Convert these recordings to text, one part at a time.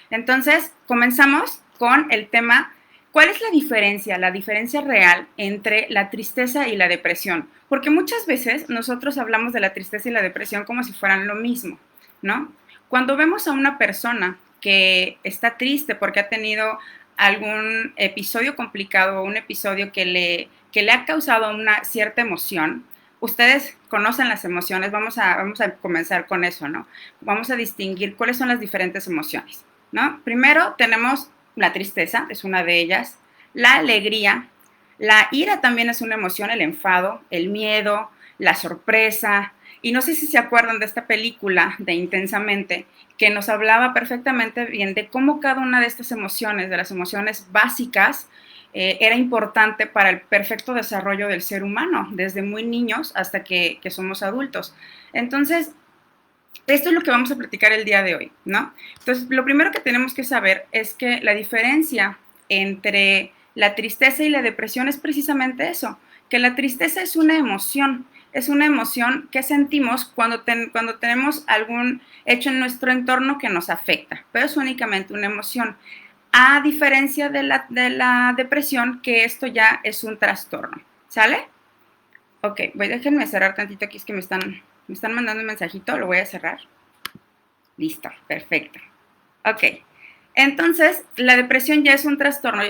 Entonces, comenzamos con el tema, ¿cuál es la diferencia real entre la tristeza y la depresión? Porque muchas veces nosotros hablamos de la tristeza y la depresión como si fueran lo mismo, ¿no? Cuando vemos a una persona que está triste porque ha tenido algún episodio complicado o un episodio que le ha causado una cierta emoción, ustedes conocen las emociones, vamos a comenzar con eso, ¿no? Vamos a distinguir cuáles son las diferentes emociones, ¿no? Primero tenemos la tristeza, es una de ellas, la alegría, la ira también es una emoción, el enfado, el miedo, la sorpresa, y no sé si se acuerdan de esta película de Intensamente, que nos hablaba perfectamente bien de cómo cada una de estas emociones, de las emociones básicas, era importante para el perfecto desarrollo del ser humano, desde muy niños hasta que somos adultos. Entonces, esto es lo que vamos a platicar el día de hoy, ¿no? Entonces, lo primero que tenemos que saber es que la diferencia entre la tristeza y la depresión es precisamente eso, que la tristeza es una emoción que sentimos cuando tenemos algún hecho en nuestro entorno que nos afecta, pero es únicamente una emoción, a diferencia de la depresión, que esto ya es un trastorno, ¿sale? Ok, déjenme cerrar tantito aquí, es que me están mandando un mensajito, lo voy a cerrar. Listo, perfecto. Ok, entonces la depresión ya es un trastorno,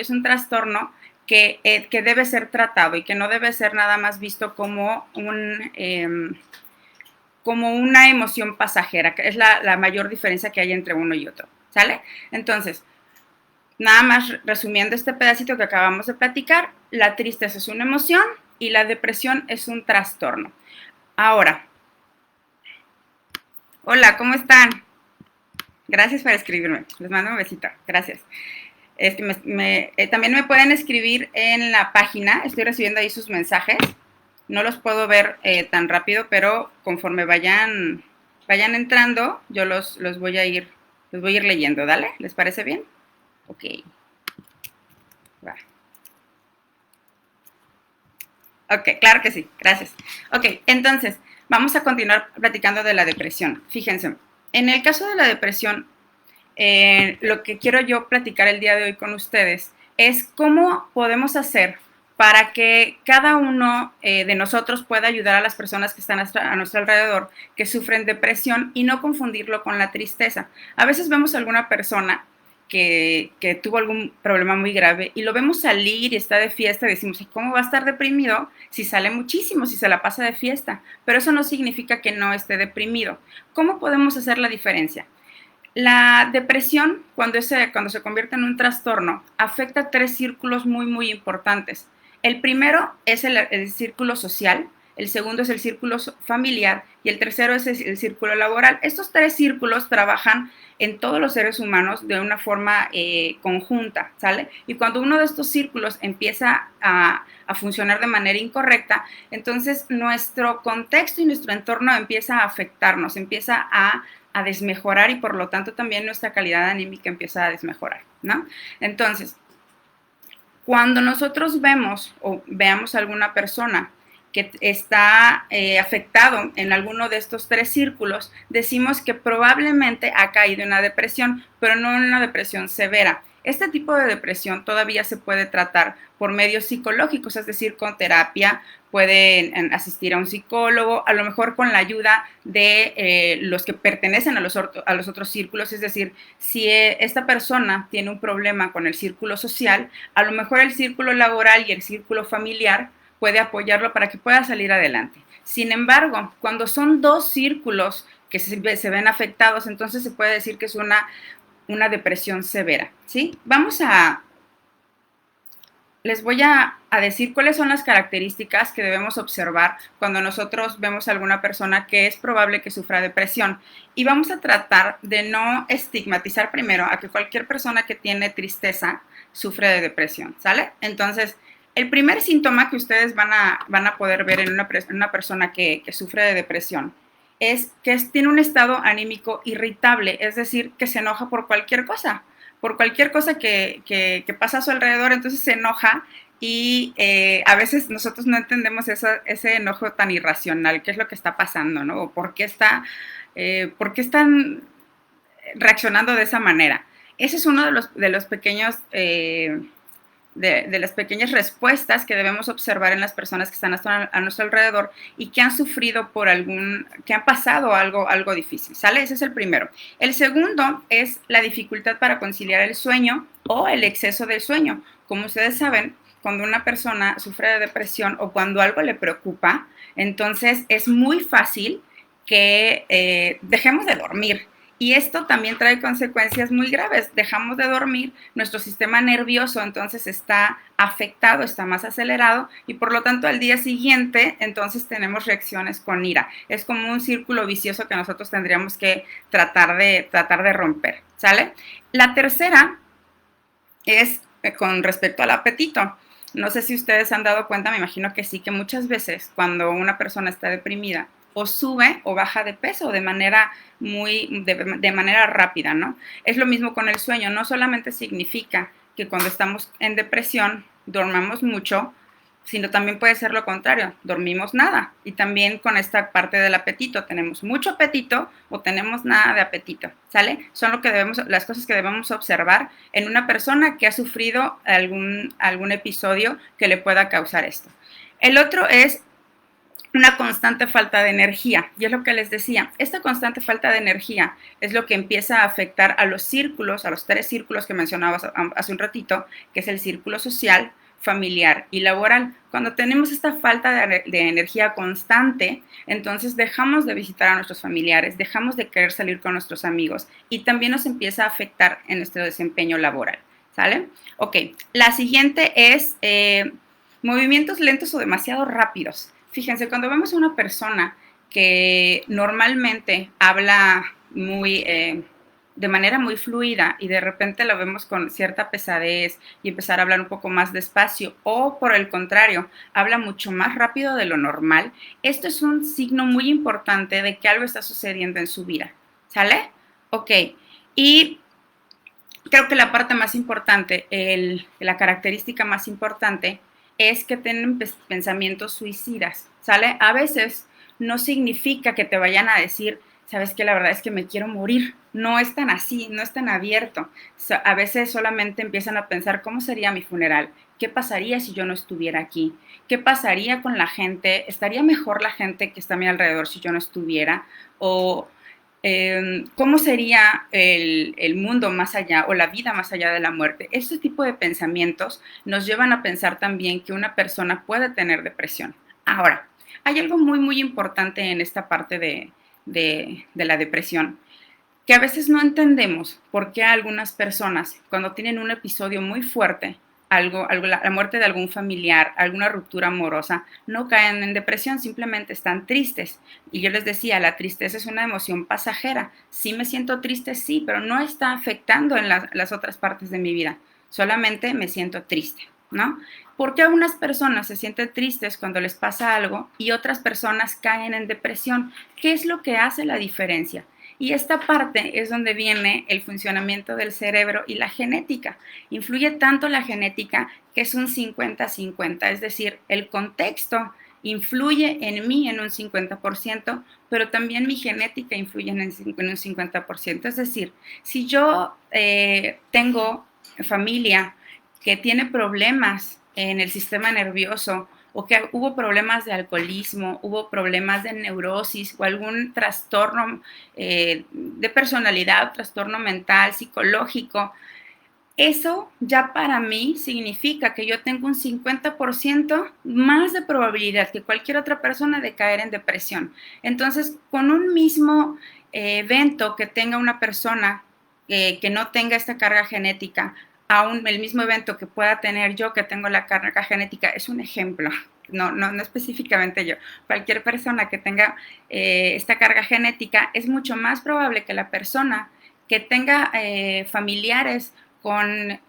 que debe ser tratado y que no debe ser nada más visto como como una emoción pasajera, que es la mayor diferencia que hay entre uno y otro, ¿sale? Entonces, nada más resumiendo este pedacito que acabamos de platicar, la tristeza es una emoción y la depresión es un trastorno. Ahora, hola, ¿cómo están? Gracias por escribirme. Les mando un besito. Gracias. También me pueden escribir en la página. Estoy recibiendo ahí sus mensajes. No los puedo ver tan rápido, pero conforme vayan entrando, yo los voy a ir leyendo. ¿Dale? ¿Les parece bien? Ok. Va. Ok, claro que sí. Gracias. Ok, entonces, vamos a continuar platicando de la depresión. Fíjense, en el caso de la depresión, lo que quiero yo platicar el día de hoy con ustedes es cómo podemos hacer para que cada uno de nosotros pueda ayudar a las personas que están a nuestro alrededor que sufren depresión y no confundirlo con la tristeza. A veces vemos a alguna persona que tuvo algún problema muy grave y lo vemos salir y está de fiesta y decimos, ¿cómo va a estar deprimido si sale muchísimo, si se la pasa de fiesta? Pero eso no significa que no esté deprimido. ¿Cómo podemos hacer la diferencia? La depresión, cuando se convierte en un trastorno, afecta a tres círculos muy, muy importantes. El primero es el círculo social, el segundo es el círculo familiar y el tercero es el círculo laboral. Estos tres círculos trabajan en todos los seres humanos de una forma conjunta, ¿sale? Y cuando uno de estos círculos empieza a funcionar de manera incorrecta, entonces nuestro contexto y nuestro entorno empieza a afectarnos, empieza a desmejorar y por lo tanto también nuestra calidad anímica empieza a desmejorar, ¿no? Entonces, cuando nosotros vemos o veamos a alguna persona que está afectado en alguno de estos tres círculos, decimos que probablemente ha caído en una depresión, pero no en una depresión severa. Este tipo de depresión todavía se puede tratar por medios psicológicos, es decir, con terapia, pueden asistir a un psicólogo, a lo mejor con la ayuda de los que pertenecen a los otros círculos, es decir, si esta persona tiene un problema con el círculo social, a lo mejor el círculo laboral y el círculo familiar puede apoyarlo para que pueda salir adelante. Sin embargo, cuando son dos círculos que se ven afectados, entonces se puede decir que es una depresión severa, ¿sí? Les voy a decir cuáles son las características que debemos observar cuando nosotros vemos a alguna persona que es probable que sufra depresión. Y vamos a tratar de no estigmatizar primero a que cualquier persona que tiene tristeza sufre de depresión, ¿sale? Entonces, el primer síntoma que ustedes van a poder ver en una persona que sufre de depresión es que tiene un estado anímico irritable, es decir, que se enoja por cualquier cosa que pasa a su alrededor, entonces se enoja y a veces nosotros no entendemos ese enojo tan irracional, qué es lo que está pasando, ¿no? O por qué están reaccionando de esa manera. Ese es uno de los pequeños de las pequeñas respuestas que debemos observar en las personas que están a nuestro alrededor y que han sufrido que han pasado algo difícil, ¿sale? Ese es el primero. El segundo es la dificultad para conciliar el sueño o el exceso del sueño. Como ustedes saben, cuando una persona sufre de depresión o cuando algo le preocupa, entonces es muy fácil que dejemos de dormir. Y esto también trae consecuencias muy graves. Dejamos de dormir, nuestro sistema nervioso entonces está afectado, está más acelerado y por lo tanto al día siguiente entonces tenemos reacciones con ira. Es como un círculo vicioso que nosotros tendríamos que tratar de romper, ¿sale? La tercera es con respecto al apetito. No sé si ustedes han dado cuenta, me imagino que sí, que muchas veces cuando una persona está deprimida, o sube o baja de peso de manera de manera rápida, ¿no? Es lo mismo con el sueño, no solamente significa que cuando estamos en depresión dormamos mucho, sino también puede ser lo contrario, dormimos nada. Y también con esta parte del apetito, tenemos mucho apetito o tenemos nada de apetito, ¿sale? Son las cosas que debemos observar en una persona que ha sufrido algún episodio que le pueda causar esto. El otro es una constante falta de energía. Y es lo que les decía, esta constante falta de energía es lo que empieza a afectar a los círculos, a los 3 círculos que mencionaba hace un ratito, que es el círculo social, familiar y laboral. Cuando tenemos esta falta de energía constante, entonces dejamos de visitar a nuestros familiares, dejamos de querer salir con nuestros amigos y también nos empieza a afectar en nuestro desempeño laboral, ¿sale? Ok, la siguiente es movimientos lentos o demasiado rápidos. Fíjense, cuando vemos a una persona que normalmente habla de manera muy fluida y de repente la vemos con cierta pesadez y empezar a hablar un poco más despacio o por el contrario, habla mucho más rápido de lo normal, esto es un signo muy importante de que algo está sucediendo en su vida, ¿sale? Ok, y creo que la parte más importante, la característica más importante es que tienen pensamientos suicidas, ¿sale? A veces no significa que te vayan a decir, sabes que la verdad es que me quiero morir. No es tan así, no es tan abierto. A veces solamente empiezan a pensar, ¿cómo sería mi funeral? ¿Qué pasaría si yo no estuviera aquí? ¿Qué pasaría con la gente? ¿Estaría mejor la gente que está a mi alrededor si yo no estuviera? O cómo sería el mundo más allá o la vida más allá de la muerte. Este tipo de pensamientos nos llevan a pensar también que una persona puede tener depresión. Ahora, hay algo muy importante en esta parte de la depresión, que a veces no entendemos por qué algunas personas, cuando tienen un episodio muy fuerte, la muerte de algún familiar, alguna ruptura amorosa, no caen en depresión, simplemente están tristes. Y yo les decía, la tristeza es una emoción pasajera. Sí me siento triste, sí, pero no está afectando en las otras partes de mi vida. Solamente me siento triste, ¿no? ¿Por qué algunas personas se sienten tristes cuando les pasa algo y otras personas caen en depresión? ¿Qué es lo que hace la diferencia? Y esta parte es donde viene el funcionamiento del cerebro y la genética. Influye tanto la genética que es un 50-50, es decir, el contexto influye en mí en un 50%, pero también mi genética influye en un 50%. Es decir, si yo tengo familia que tiene problemas en el sistema nervioso o que hubo problemas de alcoholismo, hubo problemas de neurosis o algún trastorno de personalidad, trastorno mental, psicológico, eso ya para mí significa que yo tengo un 50% más de probabilidad que cualquier otra persona de caer en depresión. Entonces, con un mismo evento que tenga una persona que no tenga esta carga genética, el mismo evento que pueda tener yo que tengo la carga genética, es un ejemplo. No específicamente yo. Cualquier persona que tenga esta carga genética, es mucho más probable que la persona que tenga familiares con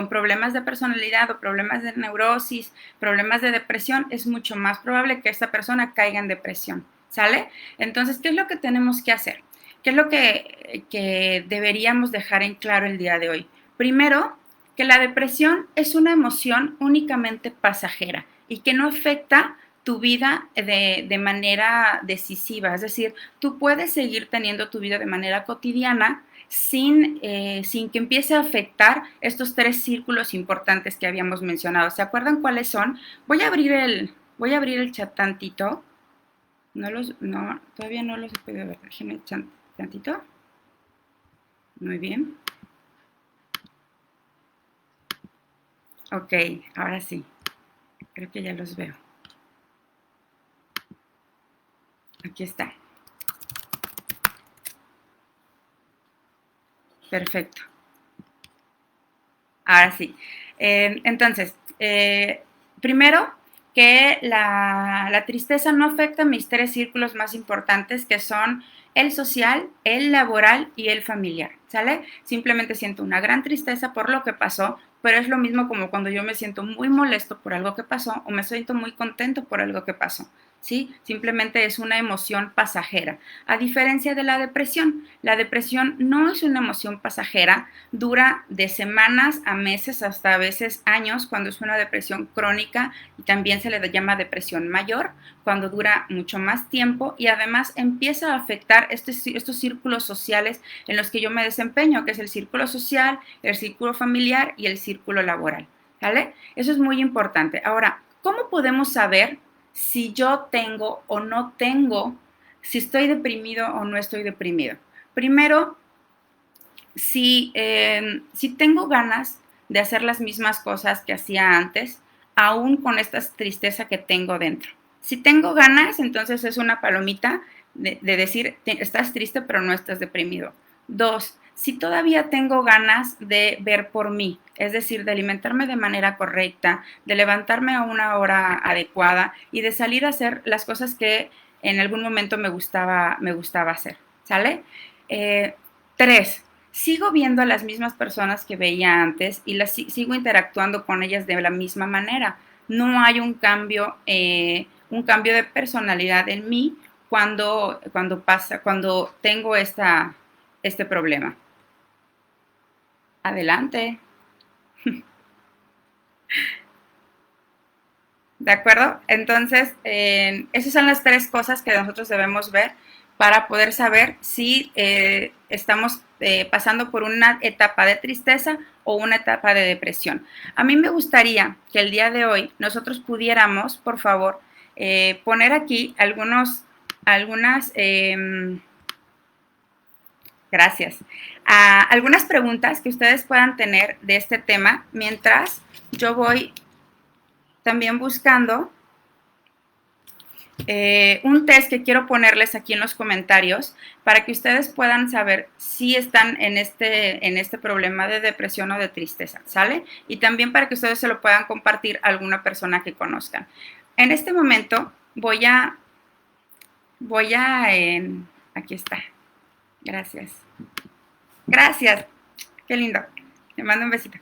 problemas de personalidad o problemas de neurosis, problemas de depresión, es mucho más probable que esta persona caiga en depresión, ¿sale? Entonces, ¿qué es lo que tenemos que hacer? ¿Qué es lo que deberíamos dejar en claro el día de hoy? Primero, que la depresión es una emoción únicamente pasajera y que no afecta tu vida de manera decisiva. Es decir, tú puedes seguir teniendo tu vida de manera cotidiana sin que empiece a afectar estos tres círculos importantes que habíamos mencionado. ¿Se acuerdan cuáles son? Voy a abrir el chat tantito. No, todavía no los he podido ver. Déjenme tantito. Muy bien. Ok, ahora sí. Creo que ya los veo. Aquí está. Perfecto. Ahora sí. Entonces, primero, que la tristeza no afecta a mis tres círculos más importantes, que son el social, el laboral y el familiar, ¿sale? Simplemente siento una gran tristeza por lo que pasó, pero es lo mismo como cuando yo me siento muy molesto por algo que pasó o me siento muy contento por algo que pasó. ¿Sí? Simplemente es una emoción pasajera. A diferencia de la depresión no es una emoción pasajera, dura de semanas a meses, hasta a veces años, cuando es una depresión crónica, y también se le llama depresión mayor, cuando dura mucho más tiempo y además empieza a afectar estos círculos sociales en los que yo me desempeño, que es el círculo social, el círculo familiar y el círculo laboral. ¿Vale? Eso es muy importante. Ahora, ¿cómo podemos saber si yo tengo o no tengo, si estoy deprimido o no estoy deprimido? Primero, si tengo ganas de hacer las mismas cosas que hacía antes, aún con esta tristeza que tengo dentro. Si tengo ganas, entonces es una palomita de decir, estás triste pero no estás deprimido. Dos, si todavía tengo ganas de ver por mí, es decir, de alimentarme de manera correcta, de levantarme a una hora adecuada y de salir a hacer las cosas que en algún momento me gustaba hacer, ¿sale? Tres, sigo viendo a las mismas personas que veía antes y sigo interactuando con ellas de la misma manera. No hay un cambio de personalidad en mí cuando tengo este problema. Adelante. ¿De acuerdo? Entonces, esas son las tres cosas que nosotros debemos ver para poder saber si estamos pasando por una etapa de tristeza o una etapa de depresión. A mí me gustaría que el día de hoy nosotros pudiéramos, por favor, poner aquí algunas, gracias, algunas preguntas que ustedes puedan tener de este tema mientras yo voy también buscando un test que quiero ponerles aquí en los comentarios para que ustedes puedan saber si están en este problema de depresión o de tristeza, ¿sale? Y también para que ustedes se lo puedan compartir a alguna persona que conozcan. En este momento aquí está. Gracias. Gracias. Qué lindo. Te mando un besito.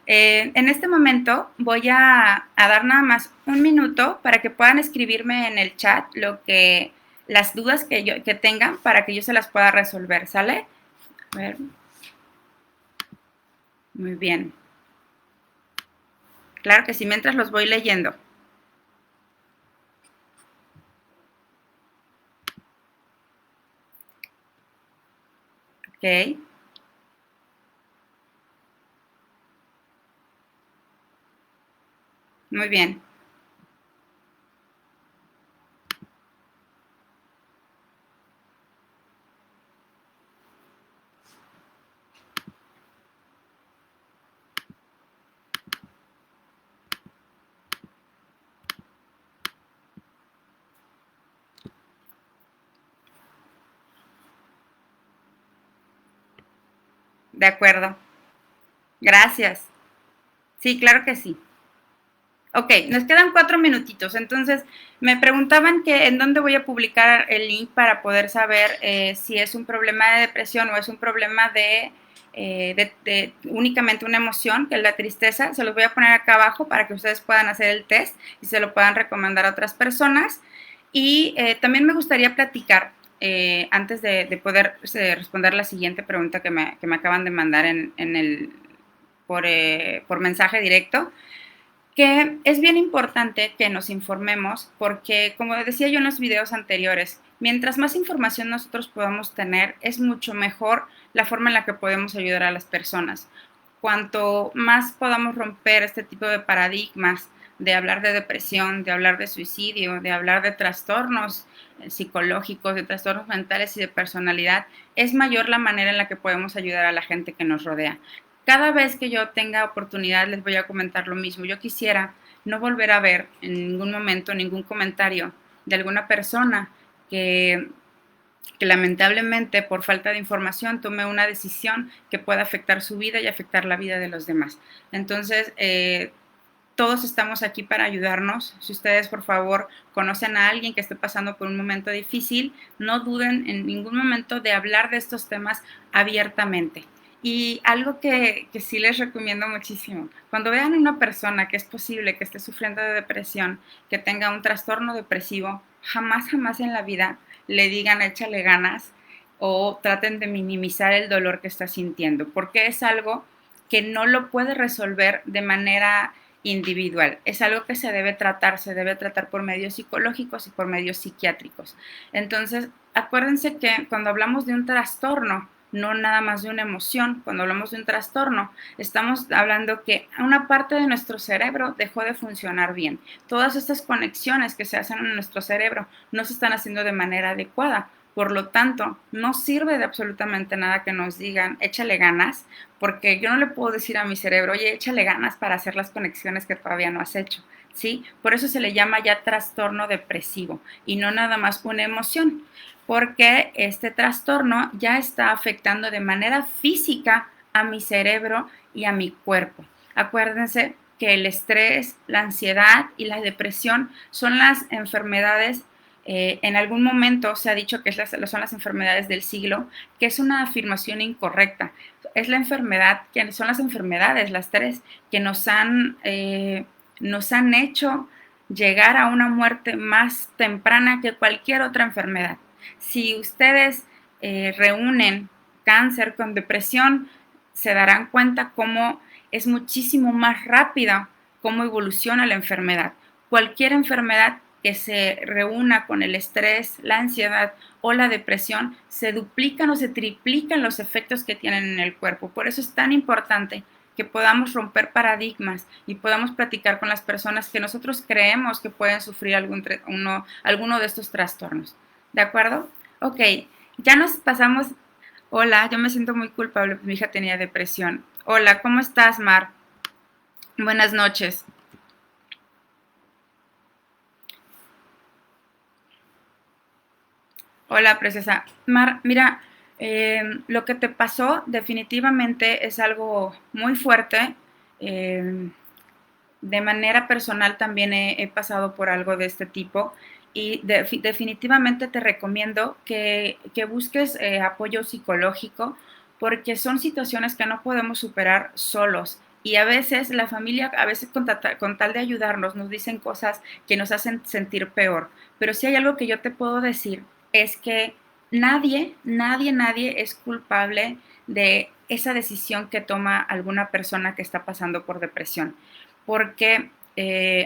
En este momento voy a dar nada más un minuto para que puedan escribirme en el chat las dudas que tengan para que yo se las pueda resolver, ¿sale? A ver. Muy bien. Claro que sí, mientras los voy leyendo. Ok. Muy bien. De acuerdo. Gracias. Sí, claro que sí. Ok, nos quedan 4 minutitos. Entonces, me preguntaban que en dónde voy a publicar el link para poder saber si es un problema de depresión o es un problema de únicamente una emoción, que es la tristeza. Se los voy a poner acá abajo para que ustedes puedan hacer el test y se lo puedan recomendar a otras personas. Y también me gustaría platicar, antes de poder responder la siguiente pregunta que me acaban de mandar por mensaje directo, que es bien importante que nos informemos porque, como decía yo en los videos anteriores, mientras más información nosotros podamos tener, es mucho mejor la forma en la que podemos ayudar a las personas. Cuanto más podamos romper este tipo de paradigmas de hablar de depresión, de hablar de suicidio, de hablar de trastornos psicológicos, de trastornos mentales y de personalidad, es mayor la manera en la que podemos ayudar a la gente que nos rodea. Cada vez que yo tenga oportunidad les voy a comentar lo mismo. Yo quisiera no volver a ver en ningún momento ningún comentario de alguna persona que lamentablemente por falta de información tome una decisión que pueda afectar su vida y afectar la vida de los demás. Entonces, todos estamos aquí para ayudarnos. Si ustedes, por favor, conocen a alguien que esté pasando por un momento difícil, no duden en ningún momento de hablar de estos temas abiertamente. Y algo que sí les recomiendo muchísimo, cuando vean a una persona que es posible que esté sufriendo de depresión, que tenga un trastorno depresivo, jamás, jamás en la vida le digan échale ganas o traten de minimizar el dolor que está sintiendo, porque es algo que no lo puede resolver de manera individual. Es algo que se debe tratar por medios psicológicos y por medios psiquiátricos. Entonces, acuérdense que cuando hablamos de un trastorno, no nada más de una emoción, cuando hablamos de un trastorno, estamos hablando que una parte de nuestro cerebro dejó de funcionar bien. Todas estas conexiones que se hacen en nuestro cerebro no se están haciendo de manera adecuada. Por lo tanto, no sirve de absolutamente nada que nos digan, échale ganas, porque yo no le puedo decir a mi cerebro, oye, échale ganas para hacer las conexiones que todavía no has hecho, ¿sí? Por eso se le llama ya trastorno depresivo y no nada más una emoción, porque este trastorno ya está afectando de manera física a mi cerebro y a mi cuerpo. Acuérdense que el estrés, la ansiedad y la depresión son las enfermedades. En algún momento se ha dicho que son las enfermedades del siglo, que es una afirmación incorrecta. Es la enfermedad, que son las enfermedades, las tres, que nos han hecho llegar a una muerte más temprana que cualquier otra enfermedad. Si ustedes reúnen cáncer con depresión, se darán cuenta cómo es muchísimo más rápida cómo evoluciona la enfermedad. Cualquier enfermedad que se reúna con el estrés, la ansiedad o la depresión, se duplican o se triplican los efectos que tienen en el cuerpo. Por eso es tan importante que podamos romper paradigmas y podamos platicar con las personas que nosotros creemos que pueden sufrir alguno de estos trastornos. ¿De acuerdo? Ok, ya nos pasamos. Hola, yo me siento muy culpable, mi hija tenía depresión. Hola, ¿cómo estás, Mar? Buenas noches. Hola, preciosa. Mar, mira, lo que te pasó definitivamente es algo muy fuerte. Eh, de manera personal también he pasado por algo de este tipo y definitivamente te recomiendo que busques apoyo psicológico porque son situaciones que no podemos superar solos. Y a veces la familia, a veces con tal de ayudarnos, nos dicen cosas que nos hacen sentir peor. Pero si hay algo que yo te puedo decir es que nadie es culpable de esa decisión que toma alguna persona que está pasando por depresión porque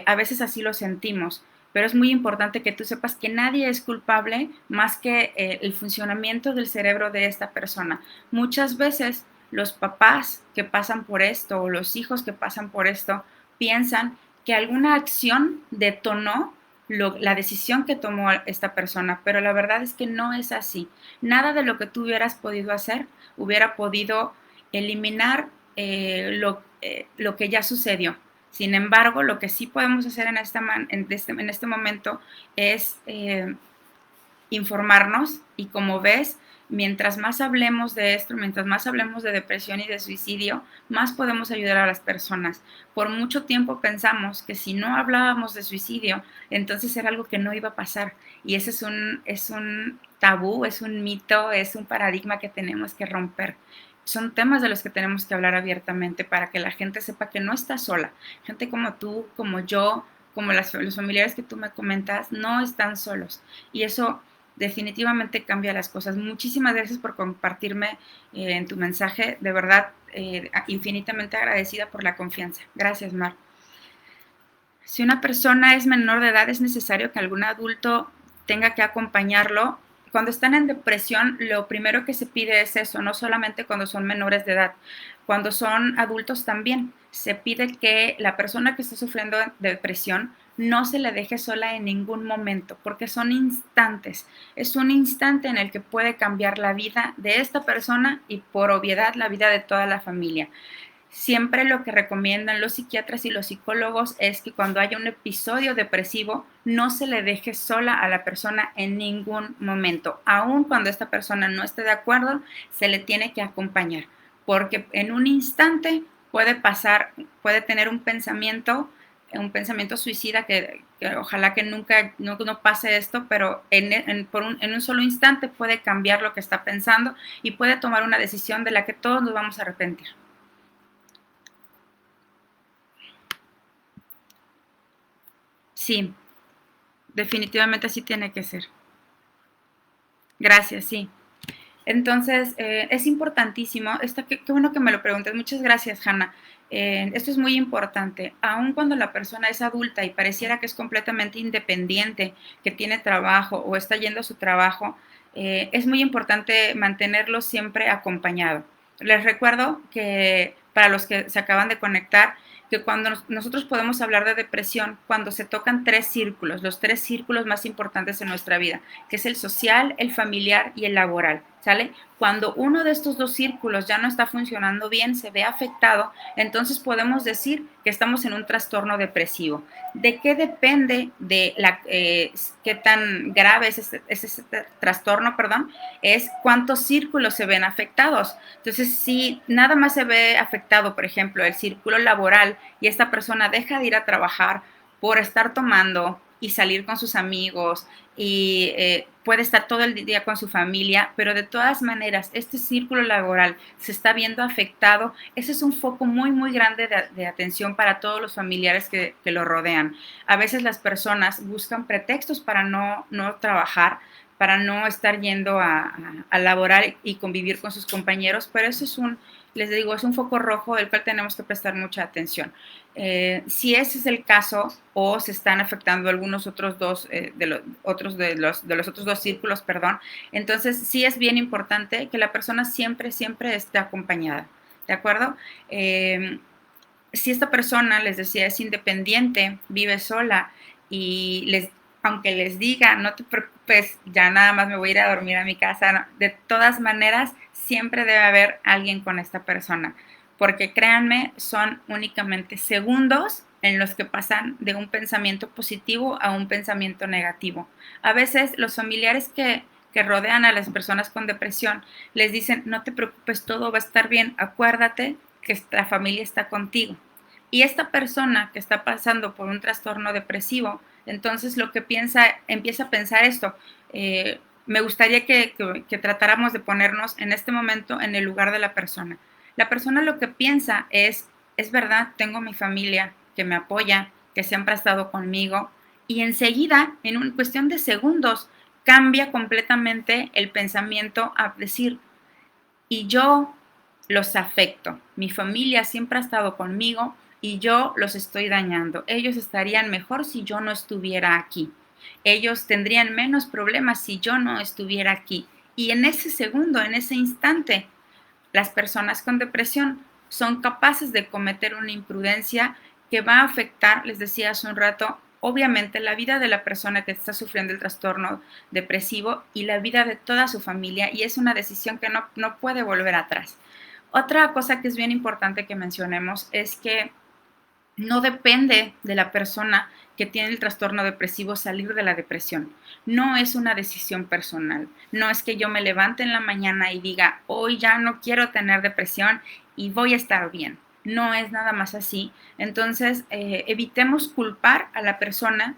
a veces así lo sentimos, pero es muy importante que tú sepas que nadie es culpable más que el funcionamiento del cerebro de esta persona. Muchas veces los papás que pasan por esto o los hijos que pasan por esto piensan que alguna acción detonó la decisión que tomó esta persona, pero la verdad es que no es así. Nada de lo que tú hubieras podido hacer hubiera podido eliminar lo que ya sucedió. Sin embargo, lo que sí podemos hacer en este momento es informarnos y como ves, mientras más hablemos de esto, mientras más hablemos de depresión y de suicidio, más podemos ayudar a las personas. Por mucho tiempo pensamos que si no hablábamos de suicidio, entonces era algo que no iba a pasar. Y ese es un tabú, es un mito, es un paradigma que tenemos que romper. Son temas de los que tenemos que hablar abiertamente para que la gente sepa que no está sola. Gente como tú, como yo, como los familiares que tú me comentas, no están solos. Y eso definitivamente cambia las cosas. Muchísimas gracias por compartirme en tu mensaje. De verdad, infinitamente agradecida por la confianza. Gracias, Mar. Si una persona es menor de edad, es necesario que algún adulto tenga que acompañarlo. Cuando están en depresión, lo primero que se pide es eso, no solamente cuando son menores de edad, cuando son adultos también. Se pide que la persona que está sufriendo de depresión no se le deje sola en ningún momento, porque son instantes. Es un instante en el que puede cambiar la vida de esta persona y por obviedad la vida de toda la familia. Siempre lo que recomiendan los psiquiatras y los psicólogos es que cuando haya un episodio depresivo no se le deje sola a la persona en ningún momento. Aun cuando esta persona no esté de acuerdo, se le tiene que acompañar, porque en un instante puede pasar, puede tener un pensamiento suicida que ojalá que nunca no pase esto, pero en un solo instante puede cambiar lo que está pensando y puede tomar una decisión de la que todos nos vamos a arrepentir. Sí, definitivamente así tiene que ser. Gracias, sí. Entonces, es importantísimo, qué bueno que me lo preguntes, muchas gracias, Hanna. Esto es muy importante, aun cuando la persona es adulta y pareciera que es completamente independiente, que tiene trabajo o está yendo a su trabajo, es muy importante mantenerlo siempre acompañado. Les recuerdo que para los que se acaban de conectar, que cuando nosotros podemos hablar de depresión, cuando se tocan tres círculos, los tres círculos más importantes en nuestra vida, que es el social, el familiar y el laboral, ¿sale? Cuando uno de estos dos círculos ya no está funcionando bien, se ve afectado, entonces podemos decir que estamos en un trastorno depresivo. ¿De qué depende de qué tan grave es ese trastorno, perdón? Es cuántos círculos se ven afectados. Entonces, si nada más se ve afectado, por ejemplo, el círculo laboral y esta persona deja de ir a trabajar por estar tomando y salir con sus amigos y puede estar todo el día con su familia, pero de todas maneras este círculo laboral se está viendo afectado, ese es un foco muy, muy grande de atención para todos los familiares que lo rodean. A veces las personas buscan pretextos para no trabajar, para no estar yendo a laborar y convivir con sus compañeros, pero eso les digo, es un foco rojo del cual tenemos que prestar mucha atención. Si ese es el caso o se están afectando algunos otros dos, de los otros dos círculos, perdón, entonces sí es bien importante que la persona siempre, siempre esté acompañada, ¿de acuerdo? Si esta persona, les decía, es independiente, vive sola y aunque les diga, no te preocupes, ya nada más me voy a ir a dormir a mi casa, no, de todas maneras, siempre debe haber alguien con esta persona, porque créanme, son únicamente segundos en los que pasan de un pensamiento positivo a un pensamiento negativo. A veces los familiares que rodean a las personas con depresión les dicen, no te preocupes, todo va a estar bien, acuérdate que la familia está contigo. Y esta persona que está pasando por un trastorno depresivo, entonces lo que empieza a pensar esto, me gustaría que tratáramos de ponernos en este momento en el lugar de la persona. La persona lo que piensa es verdad, tengo mi familia que me apoya, que siempre ha estado conmigo, y enseguida, en una cuestión de segundos, cambia completamente el pensamiento a decir, y yo los afecto, mi familia siempre ha estado conmigo y yo los estoy dañando. Ellos estarían mejor si yo no estuviera aquí. Ellos tendrían menos problemas si yo no estuviera aquí. Y en ese segundo, en ese instante, las personas con depresión son capaces de cometer una imprudencia que va a afectar, les decía hace un rato, obviamente la vida de la persona que está sufriendo el trastorno depresivo y la vida de toda su familia, y es una decisión que no puede volver atrás. Otra cosa que es bien importante que mencionemos es que no depende de la persona que tiene el trastorno depresivo salir de la depresión. No es una decisión personal. No es que yo me levante en la mañana y diga, hoy ya no quiero tener depresión y voy a estar bien. No es nada más así. Entonces, evitemos culpar a la persona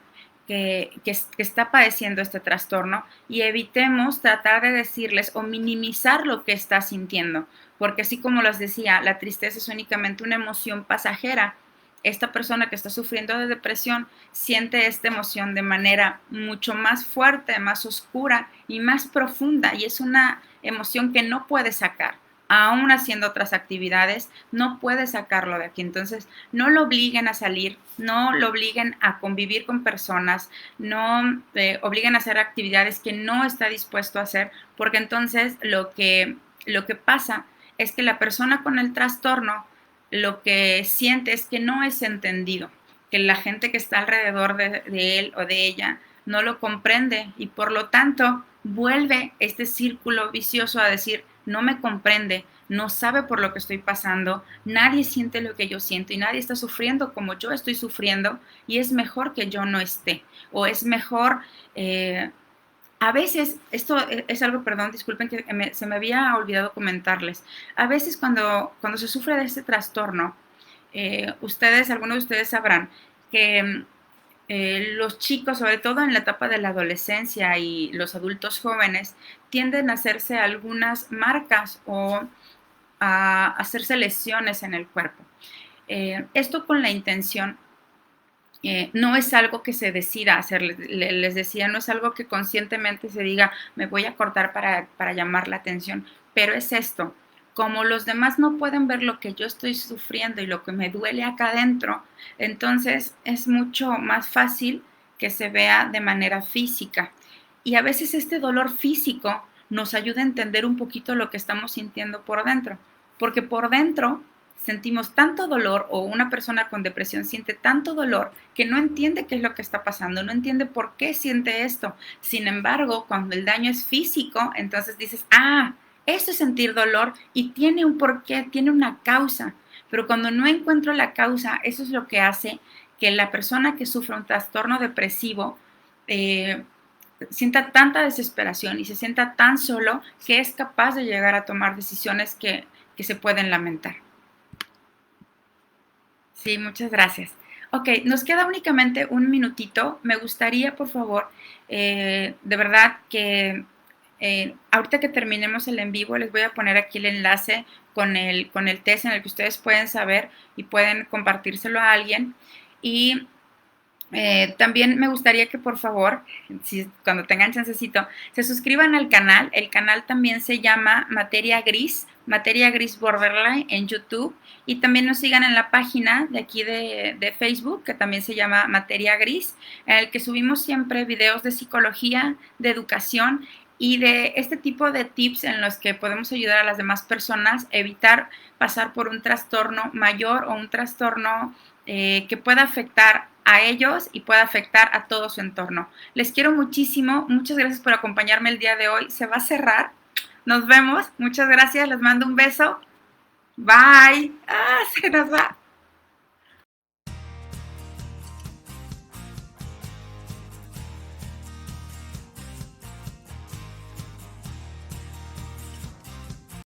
que está padeciendo este trastorno y evitemos tratar de decirles o minimizar lo que está sintiendo, porque así como les decía, la tristeza es únicamente una emoción pasajera. Esta persona que está sufriendo de depresión siente esta emoción de manera mucho más fuerte, más oscura y más profunda, y es una emoción que no puede sacar, aún haciendo otras actividades, no puede sacarlo de aquí. Entonces, no lo obliguen a salir, no lo obliguen a convivir con personas, no obliguen a hacer actividades que no está dispuesto a hacer, porque entonces lo que pasa es que la persona con el trastorno lo que siente es que no es entendido, que la gente que está alrededor de él o de ella no lo comprende y por lo tanto vuelve este círculo vicioso a decir, no me comprende, no sabe por lo que estoy pasando, nadie siente lo que yo siento y nadie está sufriendo como yo estoy sufriendo y es mejor que yo no esté o es mejor... a veces, esto es algo, perdón, disculpen que se me había olvidado comentarles. A veces cuando se sufre de este trastorno, algunos de ustedes sabrán que los chicos, sobre todo en la etapa de la adolescencia y los adultos jóvenes, tienden a hacerse algunas marcas o a hacerse lesiones en el cuerpo. Esto con la intención no es algo que se decida hacer, les decía, no es algo que conscientemente se diga, me voy a cortar para llamar la atención, pero es esto, como los demás no pueden ver lo que yo estoy sufriendo y lo que me duele acá adentro, entonces es mucho más fácil que se vea de manera física. Y a veces este dolor físico nos ayuda a entender un poquito lo que estamos sintiendo por dentro, porque por dentro sentimos tanto dolor o una persona con depresión siente tanto dolor que no entiende qué es lo que está pasando, no entiende por qué siente esto. Sin embargo, cuando el daño es físico, entonces dices, ah, eso es sentir dolor y tiene un porqué, tiene una causa. Pero cuando no encuentro la causa, eso es lo que hace que la persona que sufre un trastorno depresivo sienta tanta desesperación y se sienta tan solo que es capaz de llegar a tomar decisiones que se pueden lamentar. Sí, muchas gracias. Ok, nos queda únicamente un minutito. Me gustaría, por favor, de verdad que ahorita que terminemos el en vivo, les voy a poner aquí el enlace con el test en el que ustedes pueden saber y pueden compartírselo a alguien. Y también me gustaría que por favor, cuando tengan chancecito, se suscriban al canal. El canal también se llama Materia Gris Borderline en YouTube. Y también nos sigan en la página de aquí de Facebook, que también se llama Materia Gris, en el que subimos siempre videos de psicología, de educación y de este tipo de tips en los que podemos ayudar a las demás personas a evitar pasar por un trastorno mayor o un trastorno que pueda afectar a ellos y pueda afectar a todo su entorno. Les quiero muchísimo, muchas gracias por acompañarme el día de hoy. Se va a cerrar. Nos vemos, muchas gracias, les mando un beso. Bye. Ah, se nos va.